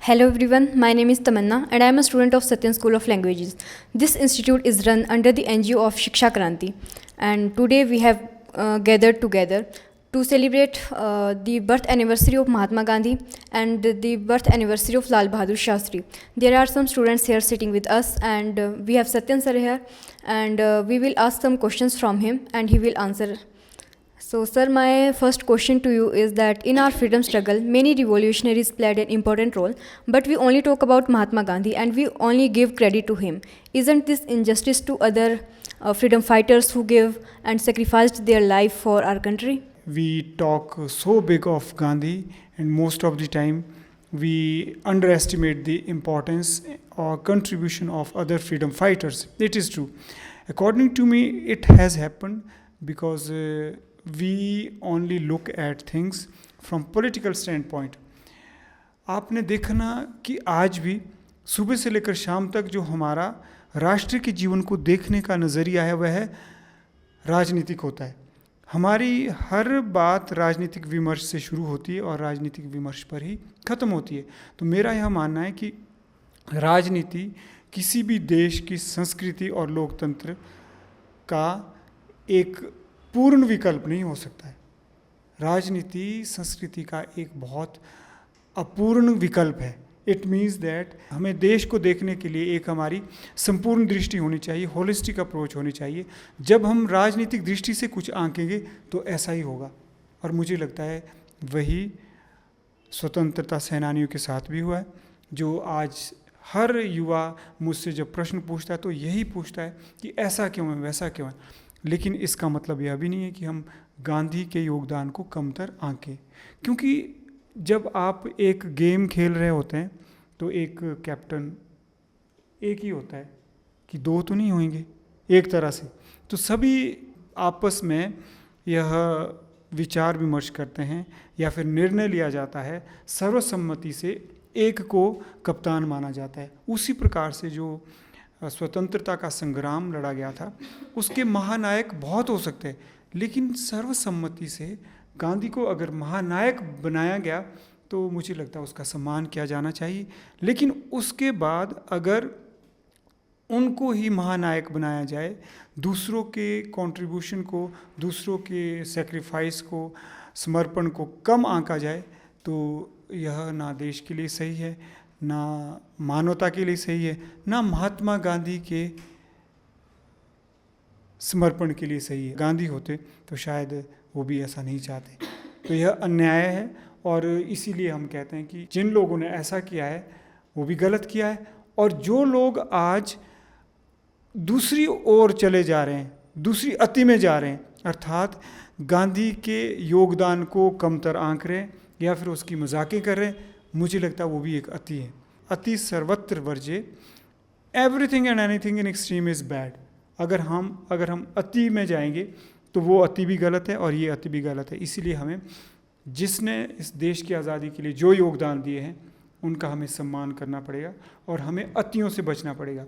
Hello everyone, my name is Tamanna and I am a student of Satyan School of Languages. This institute is run under the NGO of Shiksha Kranti, and today we have gathered together to celebrate the birth anniversary of Mahatma Gandhi and the birth anniversary of Lal Bahadur Shastri. There are some students here sitting with us, and we have Satyan sir here, and we will ask some questions from him and he will answer. So, sir, my first question to you is that in our freedom struggle, many revolutionaries played an important role, but we only talk about Mahatma Gandhi and we only give credit to him. Isn't this injustice to other freedom fighters who gave and sacrificed their life for our country? We talk so big of Gandhi, and most of the time we underestimate the importance or contribution of other freedom fighters. It is true. According to me, it has happened because we only look at things from political standpoint. आपने देखना कि आज भी सुबह से लेकर शाम तक जो हमारा राष्ट्र के जीवन को देखने का नज़रिया है वह है राजनीतिक होता है. हमारी हर बात राजनीतिक विमर्श से शुरू होती है और राजनीतिक विमर्श पर ही ख़त्म होती है. तो मेरा यह मानना है कि राजनीति किसी भी देश की संस्कृति और लोकतंत्र का एक पूर्ण विकल्प नहीं हो सकता है. राजनीति संस्कृति का एक बहुत अपूर्ण विकल्प है. इट मीन्स दैट हमें देश को देखने के लिए एक हमारी संपूर्ण दृष्टि होनी चाहिए, होलिस्टिक अप्रोच होनी चाहिए. जब हम राजनीतिक दृष्टि से कुछ आंकेंगे तो ऐसा ही होगा. और मुझे लगता है वही स्वतंत्रता सेनानियों के साथ भी हुआ है. जो आज हर युवा मुझसे जब प्रश्न पूछता है तो यही पूछता है कि ऐसा क्यों है, वैसा क्यों है. लेकिन इसका मतलब यह भी नहीं है कि हम गांधी के योगदान को कमतर आंकें, क्योंकि जब आप एक गेम खेल रहे होते हैं तो एक कैप्टन एक ही होता है कि दो तो नहीं होंगे एक तरह से. तो सभी आपस में यह विचार विमर्श करते हैं या फिर निर्णय लिया जाता है, सर्वसम्मति से एक को कप्तान माना जाता है. उसी प्रकार से जो स्वतंत्रता का संग्राम लड़ा गया था उसके महानायक बहुत हो सकते हैं, लेकिन सर्वसम्मति से गांधी को अगर महानायक बनाया गया तो मुझे लगता है उसका सम्मान किया जाना चाहिए. लेकिन उसके बाद अगर उनको ही महानायक बनाया जाए, दूसरों के कंट्रीब्यूशन को, दूसरों के सेक्रीफाइस को, समर्पण को कम आंका जाए, तो यह ना देश के लिए सही है, ना मानवता के लिए सही है, ना महात्मा गांधी के समर्पण के लिए सही है. गांधी होते तो शायद वो भी ऐसा नहीं चाहते. तो यह अन्याय है और इसीलिए हम कहते हैं कि जिन लोगों ने ऐसा किया है वो भी गलत किया है. और जो लोग आज दूसरी ओर चले जा रहे हैं, दूसरी अति में जा रहे हैं, अर्थात गांधी के योगदान को कमतर आंक रहे हैं या फिर उसकी मजाकें कर रहे हैं, मुझे लगता है वो भी एक अति है. अति सर्वत्र वर्जे. Everything and anything in extreme is bad. अगर हम अति में जाएंगे तो वो अति भी गलत है और ये अति भी गलत है. इसीलिए हमें जिसने इस देश की आज़ादी के लिए जो योगदान दिए हैं उनका हमें सम्मान करना पड़ेगा और हमें अतियों से बचना पड़ेगा.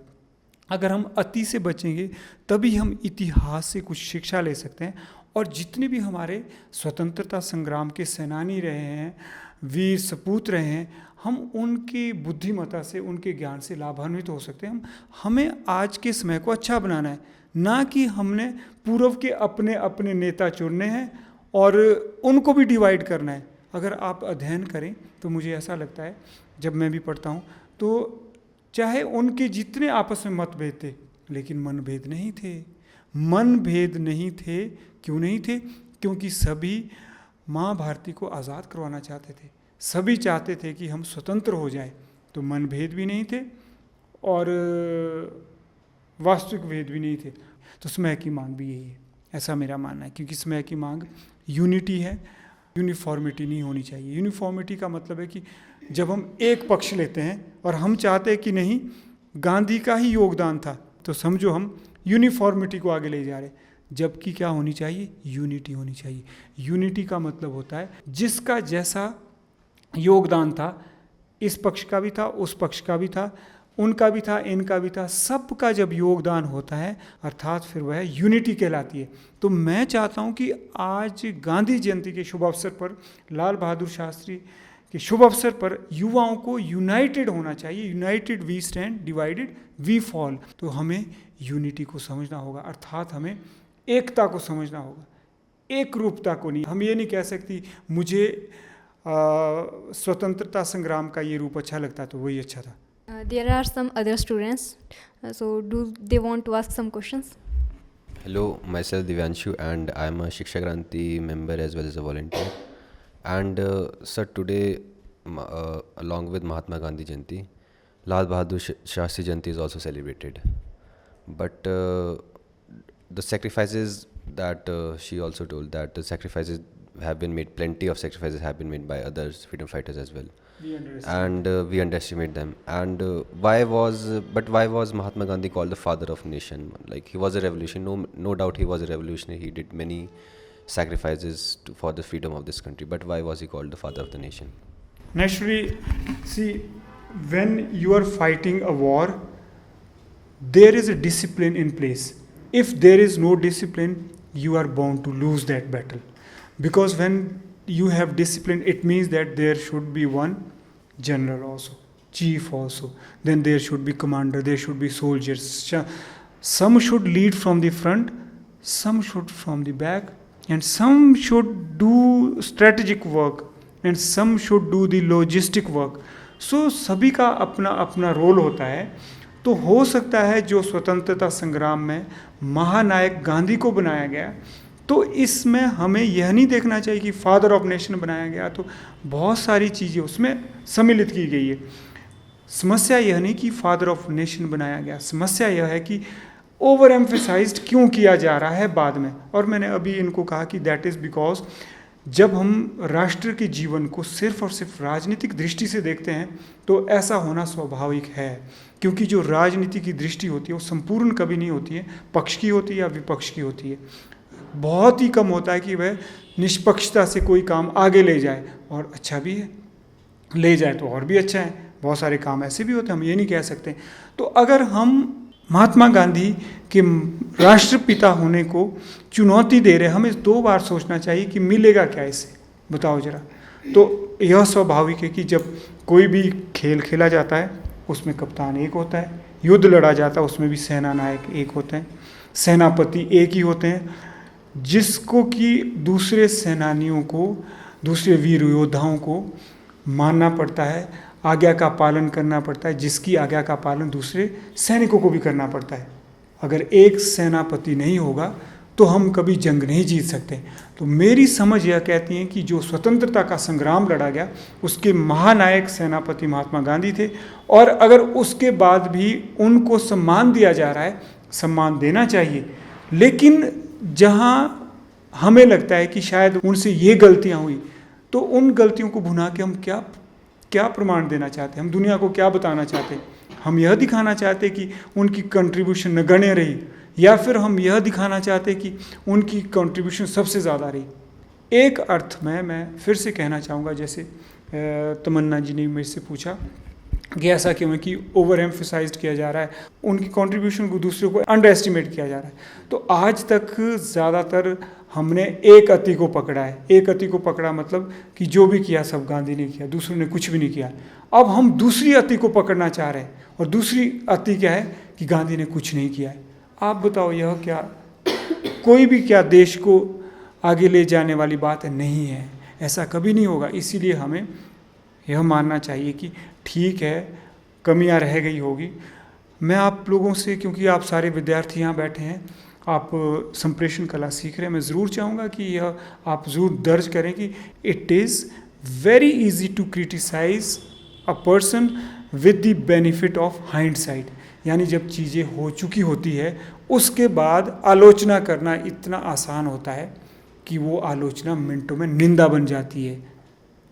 अगर हम अति से बचेंगे तभी हम इतिहास से कुछ शिक्षा ले सकते हैं. और जितने भी हमारे स्वतंत्रता संग्राम के सेनानी रहे हैं, वीर सपूत रहे हैं, हम उनकी बुद्धिमत्ता से, उनके ज्ञान से लाभान्वित हो सकते हैं. हमें आज के समय को अच्छा बनाना है, ना कि हमने पूर्व के अपने अपने नेता चुनने हैं और उनको भी डिवाइड करना है. अगर आप अध्ययन करें तो मुझे ऐसा लगता है, जब मैं भी पढ़ता हूँ, तो चाहे उनके जितने आपस में मतभेद थे, लेकिन मनभेद नहीं थे. मनभेद नहीं थे. क्यों नहीं थे? क्योंकि सभी माँ भारती को आज़ाद करवाना चाहते थे. सभी चाहते थे कि हम स्वतंत्र हो जाएं. तो मनभेद भी नहीं थे और वास्तविक भेद भी नहीं थे. तो समय की मांग भी यही है, ऐसा मेरा मानना है. क्योंकि समय की मांग यूनिटी है, यूनिफॉर्मिटी नहीं होनी चाहिए. यूनिफॉर्मिटी का मतलब है कि जब हम एक पक्ष लेते हैं और हम चाहते हैं कि नहीं गांधी का ही योगदान था, तो समझो हम यूनिफॉर्मिटी को आगे ले जा रहे हैं. जबकि क्या होनी चाहिए? यूनिटी होनी चाहिए. यूनिटी का मतलब होता है जिसका जैसा योगदान था, इस पक्ष का भी था, उस पक्ष का भी था, उनका भी था, इनका भी था, सबका जब योगदान होता है अर्थात फिर वह यूनिटी कहलाती है. तो मैं चाहता हूं कि आज गांधी जयंती के शुभ अवसर पर लाल बहादुर शास्त्री कि शुभ अवसर पर युवाओं को यूनाइटेड होना चाहिए। United we stand, divided we fall. तो हमें यूनिटी को समझना होगा, अर्थात हमें एकता को समझना होगा, एक रूपता को नहीं। हम ये नहीं कह सकती मुझे स्वतंत्रता संग्राम का ये रूप अच्छा लगता तो वही अच्छा था। There are some other students, so do they want to ask some questions? Hello, myself Divyanshu, and I am a Shiksha Kranti member as well as a volunteer. And sir, today, along with Mahatma Gandhi Jayanti, Lal Bahadur Shastri Jayanti is also celebrated. But the sacrifices that she also told that the sacrifices have been made, plenty of sacrifices have been made by others, freedom fighters as well. And we underestimate them. And why was Mahatma Gandhi called the father of nation? Like, he was a revolutionary. No doubt he was a revolutionary. He did many sacrifices for the freedom of this country. But why was he called the father of the nation? Naturally, see, when you are fighting a war, there is a discipline in place. If there is no discipline, you are bound to lose that battle. Because when you have discipline, it means that there should be one general also, chief also, then there should be commander, there should be soldiers. Some should lead from the front, some should from the back, and some should do strategic work, and some should do the logistic work. So सभी का अपना अपना role होता है। तो हो सकता है जो स्वतंत्रता संग्राम में महानायक गांधी को बनाया गया, तो इसमें हमें यह नहीं देखना चाहिए कि फादर ऑफ नेशन बनाया गया तो बहुत सारी चीज़ें उसमें सम्मिलित की गई है। समस्या यह नहीं कि फादर ऑफ नेशन बनाया गया, समस्या यह है कि ओवर एम्फेसाइज्ड क्यों किया जा रहा है बाद में। और मैंने अभी इनको कहा कि दैट इज़ बिकॉज जब हम राष्ट्र के जीवन को सिर्फ और सिर्फ राजनीतिक दृष्टि से देखते हैं तो ऐसा होना स्वाभाविक है, क्योंकि जो राजनीति की दृष्टि होती है वो संपूर्ण कभी नहीं होती है, पक्ष की होती है या विपक्ष की होती है। बहुत ही कम होता है कि वह निष्पक्षता से कोई काम आगे ले जाए, और अच्छा भी है, ले जाए तो और भी अच्छा है। बहुत सारे काम ऐसे भी होते हैं, हम ये नहीं कह सकते। तो अगर हम महात्मा गांधी के राष्ट्रपिता होने को चुनौती दे रहे हैं, हमें 2 बार सोचना चाहिए कि मिलेगा क्या इससे, बताओ जरा। तो यह स्वाभाविक है कि जब कोई भी खेल खेला जाता है उसमें कप्तान एक होता है, युद्ध लड़ा जाता है उसमें भी सेना नायक एक होते हैं, सेनापति एक ही होते हैं, जिसको कि दूसरे सेनानियों को, दूसरे वीर योद्धाओं को मानना पड़ता है, आज्ञा का पालन करना पड़ता है, जिसकी आज्ञा का पालन दूसरे सैनिकों को भी करना पड़ता है। अगर एक सेनापति नहीं होगा तो हम कभी जंग नहीं जीत सकते। तो मेरी समझ यह कहती है कि जो स्वतंत्रता का संग्राम लड़ा गया उसके महानायक सेनापति महात्मा गांधी थे, और अगर उसके बाद भी उनको सम्मान दिया जा रहा है, सम्मान देना चाहिए। लेकिन जहाँ हमें लगता है कि शायद उनसे ये गलतियाँ हुई, तो उन गलतियों को भुना के हम क्या प्रमाण देना चाहते हैं, हम दुनिया को क्या बताना चाहते हैं? हम यह दिखाना चाहते कि उनकी कंट्रीब्यूशन नगण्य रही, या फिर हम यह दिखाना चाहते कि उनकी कंट्रीब्यूशन सबसे ज़्यादा रही? एक अर्थ में मैं फिर से कहना चाहूँगा, जैसे तमन्ना जी ने मेरे से पूछा कि ऐसा क्यों है कि ओवर एम्फेसाइज्ड किया जा रहा है, उनकी कंट्रीब्यूशन को दूसरों को अंडर एस्टिमेट किया जा रहा है। तो आज तक ज़्यादातर हमने एक अति को पकड़ा है। एक अति को पकड़ा मतलब कि जो भी किया सब गांधी ने किया, दूसरों ने कुछ भी नहीं किया। अब हम दूसरी अति को पकड़ना चाह रहे हैं, और दूसरी अति क्या है कि गांधी ने कुछ नहीं किया है। आप बताओ, यह क्या कोई भी क्या देश को आगे ले जाने वाली बात है? नहीं है, ऐसा कभी नहीं होगा। इसीलिए हमें यह मानना चाहिए कि ठीक है, कमियां रह गई होगी। मैं आप लोगों से, क्योंकि आप सारे विद्यार्थी यहाँ बैठे हैं, आप संप्रेषण कला सीख रहे हैं, मैं ज़रूर चाहूँगा कि यह आप ज़रूर दर्ज करें कि it is very easy to criticise a person with the benefit of hindsight. यानी जब चीज़ें हो चुकी होती है उसके बाद आलोचना करना इतना आसान होता है कि वो आलोचना मिनटों में निंदा बन जाती है।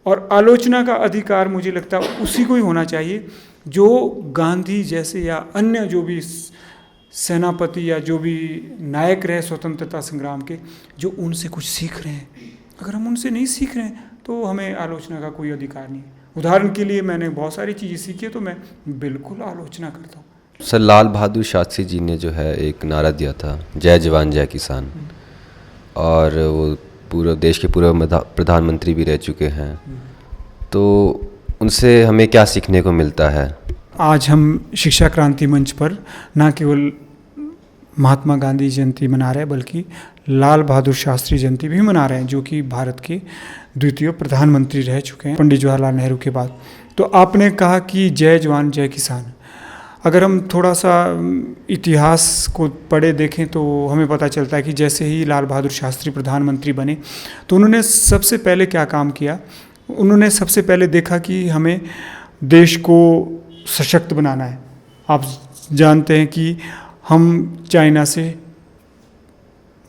और आलोचना का अधिकार मुझे लगता है उसी को ही होना चाहिए जो गांधी जैसे या अन्य जो भी सेनापति या जो भी नायक रहे स्वतंत्रता संग्राम के, जो उनसे कुछ सीख रहे हैं। अगर हम उनसे नहीं सीख रहे हैं तो हमें आलोचना का कोई अधिकार नहीं है। उदाहरण के लिए मैंने बहुत सारी चीज़ें सीखी है तो मैं बिल्कुल आलोचना करता हूँ। सर, लाल बहादुर शास्त्री जी ने जो है एक नारा दिया था, जय जवान जय किसान, और वो पूरे देश के पूर्व प्रधानमंत्री भी रह चुके हैं। तो उनसे हमें क्या सीखने को मिलता है? आज हम शिक्षा क्रांति मंच पर न केवल महात्मा गांधी जयंती मना रहे हैं बल्कि लाल बहादुर शास्त्री जयंती भी मना रहे हैं, जो कि भारत के द्वितीय प्रधानमंत्री रह चुके हैं पंडित जवाहरलाल नेहरू के बाद। तो आपने कहा कि जय जवान जय किसान। अगर हम थोड़ा सा इतिहास को पढ़े देखें तो हमें पता चलता है कि जैसे ही लाल बहादुर शास्त्री प्रधानमंत्री बने तो उन्होंने सबसे पहले क्या काम किया। उन्होंने सबसे पहले देखा कि हमें देश को सशक्त बनाना है। आप जानते हैं कि हम चाइना से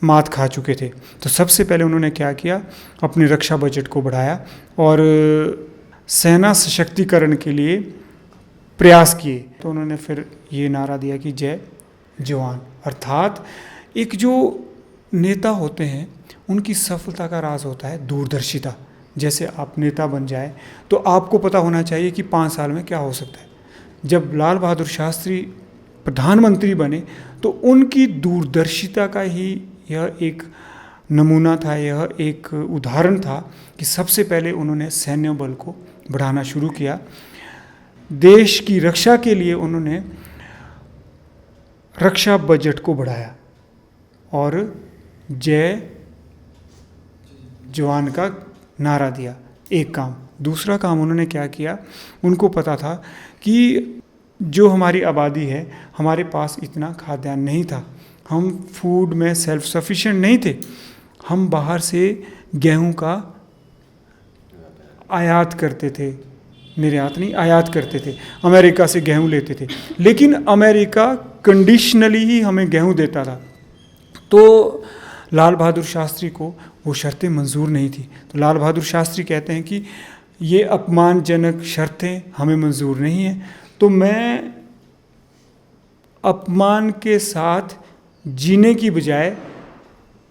मात खा चुके थे, तो सबसे पहले उन्होंने क्या किया, अपने रक्षा बजट को बढ़ाया और सेना सशक्तिकरण के लिए प्रयास किए। तो उन्होंने फिर ये नारा दिया कि जय जवान, अर्थात एक जो नेता होते हैं उनकी सफलता का राज होता है दूरदर्शिता। जैसे आप नेता बन जाए तो आपको पता होना चाहिए कि 5 साल में क्या हो सकता है। जब लाल बहादुर शास्त्री प्रधानमंत्री बने तो उनकी दूरदर्शिता का ही यह एक नमूना था, यह एक उदाहरण था कि सबसे पहले उन्होंने सैन्य बल को बढ़ाना शुरू किया। देश की रक्षा के लिए उन्होंने रक्षा बजट को बढ़ाया और जय जवान का नारा दिया, एक काम। दूसरा काम उन्होंने क्या किया, उनको पता था कि जो हमारी आबादी है, हमारे पास इतना खाद्यान्न नहीं था, हम फूड में सेल्फ सफिशिएंट नहीं थे, हम बाहर से गेहूं का आयात करते थे, निर्यात नहीं आयात करते थे, अमेरिका से गेहूं लेते थे। लेकिन अमेरिका कंडीशनली ही हमें गेहूं देता था, तो लाल बहादुर शास्त्री को वो शर्तें मंजूर नहीं थी। तो लाल बहादुर शास्त्री कहते हैं कि ये अपमानजनक शर्तें हमें मंजूर नहीं हैं, तो मैं अपमान के साथ जीने की बजाय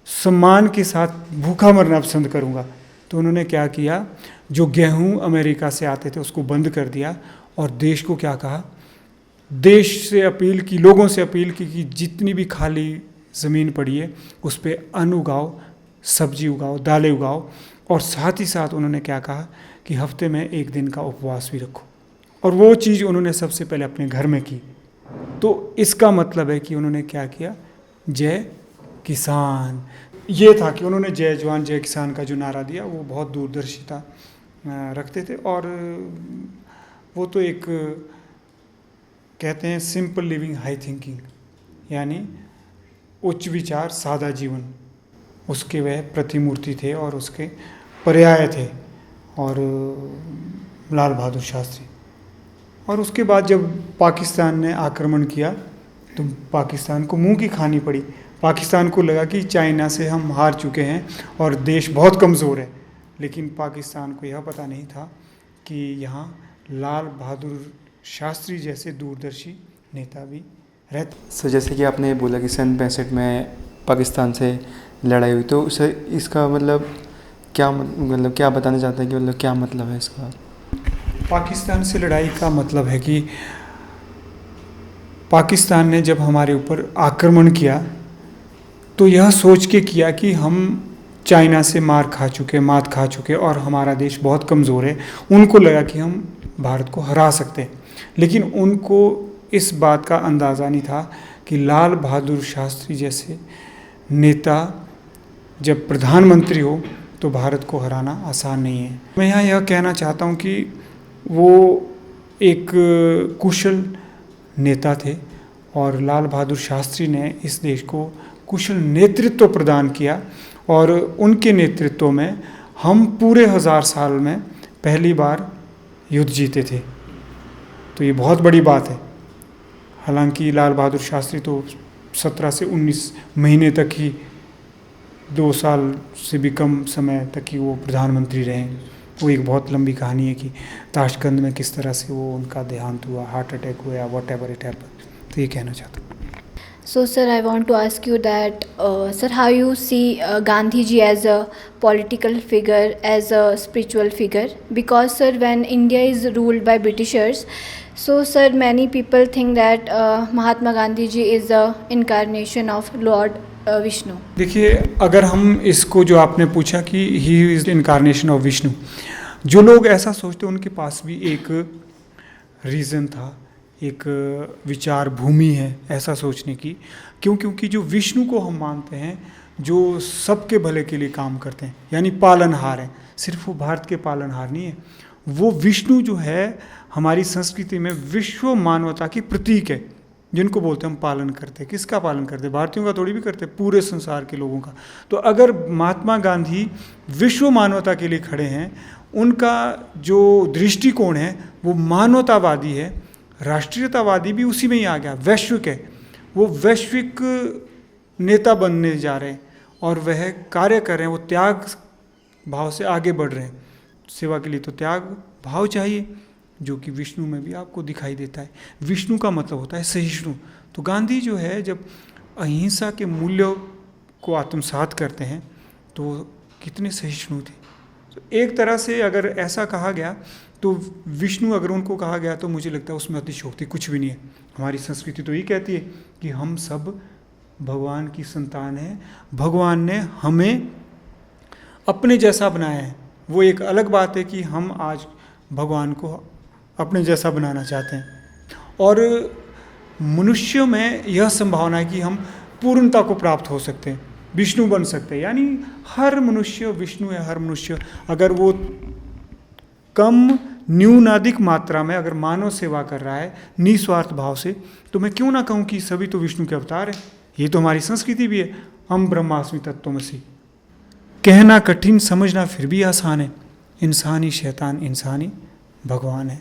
सम्मान के साथ भूखा मरना पसंद करूँगा। तो उन्होंने क्या किया, जो गेहूं अमेरिका से आते थे उसको बंद कर दिया और देश को क्या कहा, देश से अपील की, लोगों से अपील की कि जितनी भी खाली ज़मीन पड़ी है उस पर अन्न उगाओ, सब्जी उगाओ, दालें उगाओ, और साथ ही साथ उन्होंने क्या कहा कि हफ्ते में 1 दिन का उपवास भी रखो। और वो चीज़ उन्होंने सबसे पहले अपने घर में की। तो इसका मतलब है कि उन्होंने क्या किया, जय किसान। ये था कि उन्होंने जय जवान जय किसान का जो नारा दिया वो बहुत दूरदर्शिता रखते थे। और वो तो एक कहते हैं सिंपल लिविंग हाई थिंकिंग, यानी उच्च विचार सादा जीवन, उसके वह प्रतिमूर्ति थे और उसके पर्याय थे और लाल बहादुर शास्त्री। और उसके बाद जब पाकिस्तान ने आक्रमण किया तो पाकिस्तान को मुंह की खानी पड़ी। पाकिस्तान को लगा कि चाइना से हम हार चुके हैं और देश बहुत कमज़ोर है, लेकिन पाकिस्तान को यह पता नहीं था कि यहाँ लाल बहादुर शास्त्री जैसे दूरदर्शी नेता भी रहते। सर, जैसे कि आपने बोला कि सन 65 में पाकिस्तान से लड़ाई हुई, तो सर इसका मतलब क्या बताना चाहते हैं कि मतलब क्या मतलब है इसका? पाकिस्तान से लड़ाई का मतलब है कि पाकिस्तान ने जब हमारे ऊपर आक्रमण किया तो यह सोच के किया कि हम चाइना से मात खा चुके और हमारा देश बहुत कमज़ोर है। उनको लगा कि हम भारत को हरा सकते हैं, लेकिन उनको इस बात का अंदाज़ा नहीं था कि लाल बहादुर शास्त्री जैसे नेता जब प्रधानमंत्री हो तो भारत को हराना आसान नहीं है। मैं यहाँ यह कहना चाहता हूँ कि वो एक कुशल नेता थे और लाल बहादुर शास्त्री ने इस देश को कुशल नेतृत्व प्रदान किया और उनके नेतृत्व में हम पूरे 1000 साल में पहली बार युद्ध जीते थे। तो ये बहुत बड़ी बात है। हालांकि लाल बहादुर शास्त्री तो 17 से 19 महीने तक ही, 2 साल से भी कम समय तक ही वो प्रधानमंत्री रहे। वो एक बहुत लंबी कहानी है कि ताशकंद में किस तरह से वो उनका देहांत हुआ, हार्ट अटैक हुआ या वट एवर इट हैपन। तो ये कहना चाहता हूँ। So sir, I want to ask you that sir, how you see Gandhi ji as a political figure, as a spiritual figure? Because sir, when India is ruled by Britishers, so sir, many people think that Mahatma Gandhi ji is the incarnation of Lord Vishnu. देखिए, अगर हम इसको जो आपने पूछा कि he is incarnation of Vishnu, जो लोग ऐसा सोचते उनके पास भी एक रीज़न था, एक विचार भूमि है ऐसा सोचने की। क्योंकि जो विष्णु को हम मानते हैं, जो सबके भले के लिए काम करते हैं, यानी पालनहार हैं, सिर्फ वो भारत के पालनहार नहीं है, वो विष्णु जो है हमारी संस्कृति में विश्व मानवता की प्रतीक है, जिनको बोलते हैं हम पालन करते हैं। किसका पालन करते हैं? भारतीयों का थोड़ी भी करते हैं, पूरे संसार के लोगों का। तो अगर महात्मा गांधी विश्व मानवता के लिए खड़े हैं, उनका जो दृष्टिकोण है वो मानवतावादी है, राष्ट्रीयतावादी भी उसी में ही आ गया, वैश्विक है। वो वैश्विक नेता बनने जा रहे हैं और वह कार्य कर रहे हैं, वो त्याग भाव से आगे बढ़ रहे हैं। सेवा के लिए तो त्याग भाव चाहिए, जो कि विष्णु में भी आपको दिखाई देता है। विष्णु का मतलब होता है सहिष्णु। तो गांधी जो है जब अहिंसा के मूल्यों को आत्मसात करते हैं तो कितने सहिष्णु थे। तो एक तरह से अगर ऐसा कहा गया तो विष्णु अगर उनको कहा गया तो मुझे लगता है उसमें अतिशयोक्ति कुछ भी नहीं है। हमारी संस्कृति तो ये कहती है कि हम सब भगवान की संतान हैं, भगवान ने हमें अपने जैसा बनाया है। वो एक अलग बात है कि हम आज भगवान को अपने जैसा बनाना चाहते हैं, और मनुष्य में यह संभावना है कि हम पूर्णता को प्राप्त हो सकते हैं, विष्णु बन सकते हैं। यानी हर मनुष्य विष्णु है। हर मनुष्य अगर वो कम न्यूनाधिक मात्रा में अगर मानव सेवा कर रहा है निस्वार्थ भाव से, तो मैं क्यों ना कहूँ कि सभी तो विष्णु के अवतार हैं। ये तो हमारी संस्कृति भी है, हम ब्रह्मास्मि तत्त्वमसि। कहना कठिन, समझना फिर भी आसान है। इंसान ही शैतान, इंसान ही भगवान है।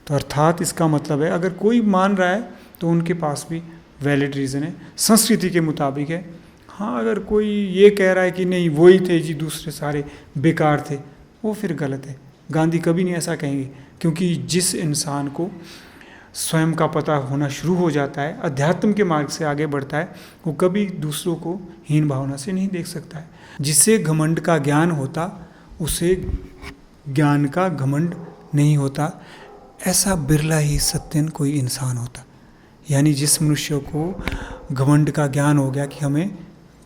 तो अर्थात इसका मतलब है अगर कोई मान रहा है तो उनके पास भी वैलिड रीज़न है, संस्कृति के मुताबिक है। हाँ, अगर कोई ये कह रहा है कि नहीं वही थे जी, दूसरे सारे बेकार थे, वो फिर गलत है। गांधी कभी नहीं ऐसा कहेंगे, क्योंकि जिस इंसान को स्वयं का पता होना शुरू हो जाता है, अध्यात्म के मार्ग से आगे बढ़ता है, वो कभी दूसरों को हीन भावना से नहीं देख सकता है। जिसे घमंड का ज्ञान होता उसे ज्ञान का घमंड नहीं होता। ऐसा बिरला ही सत्यन कोई इंसान होता। यानी जिस मनुष्य को घमंड का ज्ञान हो गया कि हमें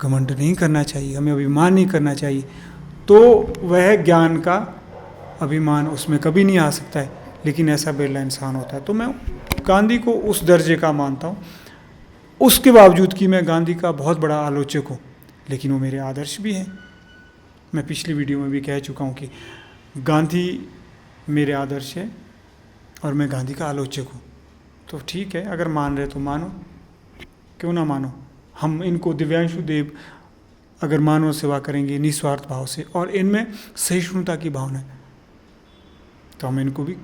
घमंड नहीं करना चाहिए, हमें अभिमान नहीं करना चाहिए, तो वह ज्ञान का अभिमान उसमें कभी नहीं आ सकता है। लेकिन ऐसा बिरला इंसान होता है। तो मैं गांधी को उस दर्जे का मानता हूँ, उसके बावजूद कि मैं गांधी का बहुत बड़ा आलोचक हूँ, लेकिन वो मेरे आदर्श भी हैं। मैं पिछली वीडियो में भी कह चुका हूँ कि गांधी मेरे आदर्श है और मैं गांधी का आलोचक हूँ। तो ठीक है, अगर मान रहे तो मानो, क्यों ना मानो। हम इनको दिव्यांशु देव अगर मानव सेवा करेंगे निस्वार्थ भाव से और इनमें सहिष्णुता की भावना है, तो हम इनको भी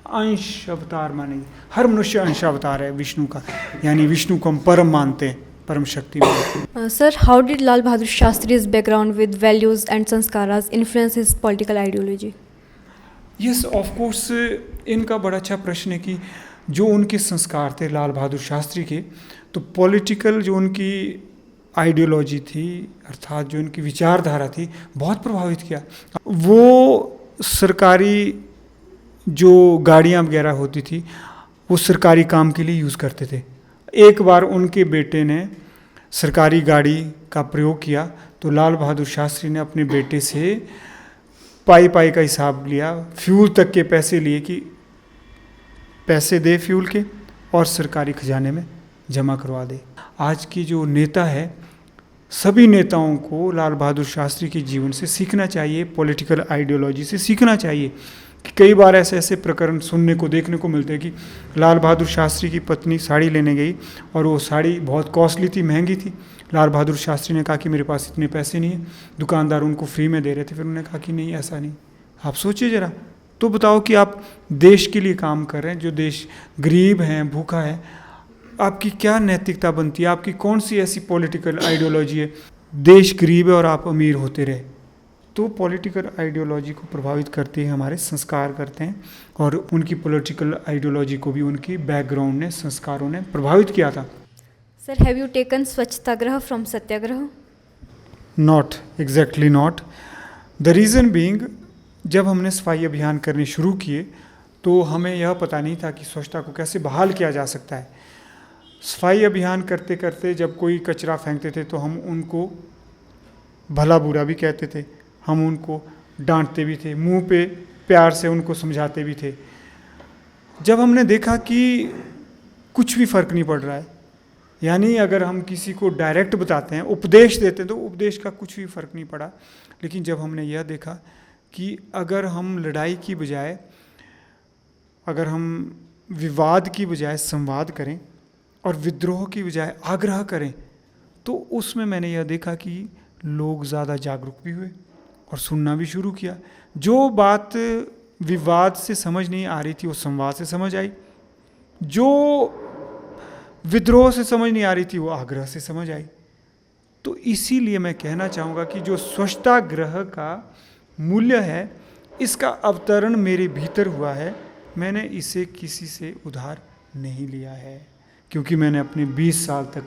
अंश अवतार मानेंगे। हर मनुष्य अंश अवतार है विष्णु का, यानी विष्णु को हम परम मानते हैं, परम शक्ति मानते हैं। Sir, how did Lal Bahadur Shastri's background with values and sanskaras influence his political ideology? Yes, of course, इनका बड़ा अच्छा प्रश्न है कि जो उनके संस्कार थे लाल बहादुर शास्त्री के, तो पॉलिटिकल जो उनकी आइडियोलॉजी थी, अर्थात जो उनकी विचारधारा थी, बहुत प्रभावित किया। वो सरकारी जो गाड़ियाँ वगैरह होती थी वो सरकारी काम के लिए यूज़ करते थे। एक बार उनके बेटे ने सरकारी गाड़ी का प्रयोग किया तो लाल बहादुर शास्त्री ने अपने बेटे से पाई पाई का हिसाब लिया, फ्यूल तक के पैसे लिए कि पैसे दे फ्यूल के और सरकारी खजाने में जमा करवा दे। आज की जो नेता है, सभी नेताओं को लाल बहादुर शास्त्री के जीवन से सीखना चाहिए, पॉलिटिकल आइडियोलॉजी से सीखना चाहिए। कि कई बार ऐसे ऐसे प्रकरण सुनने को देखने को मिलते हैं कि लाल बहादुर शास्त्री की पत्नी साड़ी लेने गई और वो साड़ी बहुत कॉस्टली थी, महंगी थी। लाल बहादुर शास्त्री ने कहा कि मेरे पास इतने पैसे नहीं हैं, दुकानदार उनको फ्री में दे रहे थे। फिर उन्होंने कहा कि नहीं, ऐसा नहीं। आप सोचिए ज़रा, तो बताओ कि आप देश के लिए काम कर रहे हैं, जो देश गरीब है, भूखा है, आपकी क्या नैतिकता बनती है? आपकी कौन सी ऐसी पॉलिटिकल आइडियोलॉजी है? देश गरीब है और आप अमीर होते रहे। तो पॉलिटिकल आइडियोलॉजी को प्रभावित करते हैं, हमारे संस्कार करते हैं, और उनकी पॉलिटिकल आइडियोलॉजी को भी उनकी बैकग्राउंड ने, संस्कारों ने प्रभावित किया था। Sir, have you taken Swachhtagraha from Satyagraha? Not exactly not. The reason being, जब हमने सफाई अभियान करने शुरू किए तो हमें यह पता नहीं था कि स्वच्छता को कैसे बहाल किया जा सकता है। सफाई अभियान करते करते जब कोई कचरा फेंकते थे तो हम उनको भला बुरा भी कहते थे, हम उनको डांटते भी थे, मुंह पे प्यार से उनको समझाते भी थे। जब हमने देखा कि कुछ भी फ़र्क नहीं पड़ रहा है, यानी अगर हम किसी को डायरेक्ट बताते हैं, उपदेश देते हैं, तो उपदेश का कुछ भी फ़र्क नहीं पड़ा। लेकिन जब हमने यह देखा कि अगर हम लड़ाई की बजाय, अगर हम विवाद की बजाय संवाद करें और विद्रोह की बजाय आग्रह करें, तो उसमें मैंने यह देखा कि लोग ज़्यादा जागरूक भी हुए और सुनना भी शुरू किया। जो बात विवाद से समझ नहीं आ रही थी वो संवाद से समझ आई, जो विद्रोह से समझ नहीं आ रही थी वो आग्रह से समझ आई। तो इसीलिए मैं कहना चाहूँगा कि जो स्वच्छताग्रह का मूल्य है, इसका अवतरण मेरे भीतर हुआ है। मैंने इसे किसी से उधार नहीं लिया है, क्योंकि मैंने अपने 20 साल तक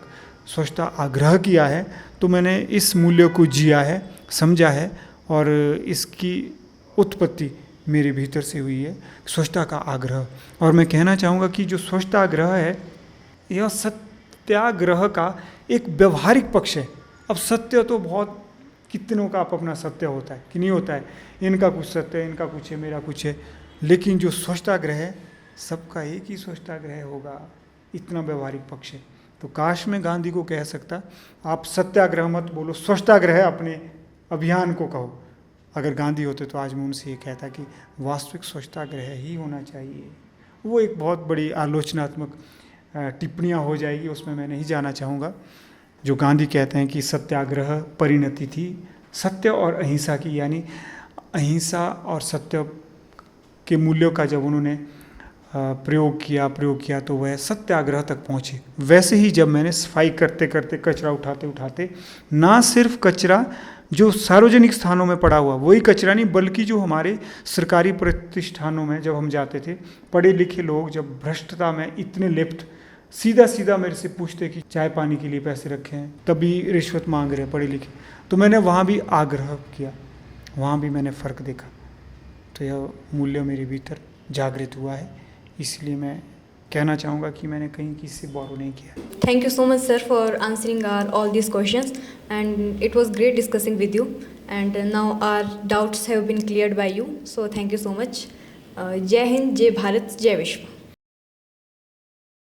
स्वच्छता आग्रह किया है, तो मैंने इस मूल्य को जिया है, समझा है, और इसकी उत्पत्ति मेरे भीतर से हुई है, स्वच्छता का आग्रह। और मैं कहना चाहूँगा कि जो स्वच्छताग्रह है, यह सत्याग्रह का एक व्यवहारिक पक्ष है। अब सत्य तो बहुत कितनों का अपना सत्य होता है कि नहीं होता है, इनका कुछ सत्य है, इनका कुछ है, मेरा कुछ है, लेकिन जो स्वच्छताग्रह है सबका एक ही स्वच्छताग्रह होगा, इतना व्यवहारिक पक्ष है। तो काश मैं गांधी को कह सकता, आप सत्याग्रह मत बोलो, स्वच्छताग्रह अपने अभियान को कहो। अगर गांधी होते तो आज मैं उनसे ये कहता कि वास्तविक स्वच्छताग्रह ही होना चाहिए। वो एक बहुत बड़ी आलोचनात्मक टिप्पणियाँ हो जाएगी, उसमें मैं नहीं जाना चाहूँगा। जो गांधी कहते हैं कि सत्याग्रह परिणति थी सत्य और अहिंसा की, यानी अहिंसा और सत्य के मूल्यों का जब उन्होंने प्रयोग किया तो वह सत्याग्रह तक पहुँचे। वैसे ही जब मैंने सफाई करते करते, कचरा उठाते उठाते, ना सिर्फ कचरा जो सार्वजनिक स्थानों में पड़ा हुआ वही कचरा नहीं, बल्कि जो हमारे सरकारी प्रतिष्ठानों में जब हम जाते थे, पढ़े लिखे लोग जब भ्रष्टता में इतने लिप्त, सीधा सीधा मेरे से पूछते कि चाय पानी के लिए पैसे रखे हैं, तभी रिश्वत मांग रहे हैं पढ़े लिखे। तो मैंने वहाँ भी आग्रह किया, वहाँ भी मैंने फ़र्क देखा। तो यह मूल्य मेरे भीतर जागृत हुआ है, इसलिए मैं कहना चाहूँगा कि मैंने कहीं किसी से बोरो नहीं किया। Thank you so much, sir, for answering all these questions, and it was great discussing with you. And now our doubts have been cleared by you. So thank you so much. जय हिंद, जय भारत, जय विश्व।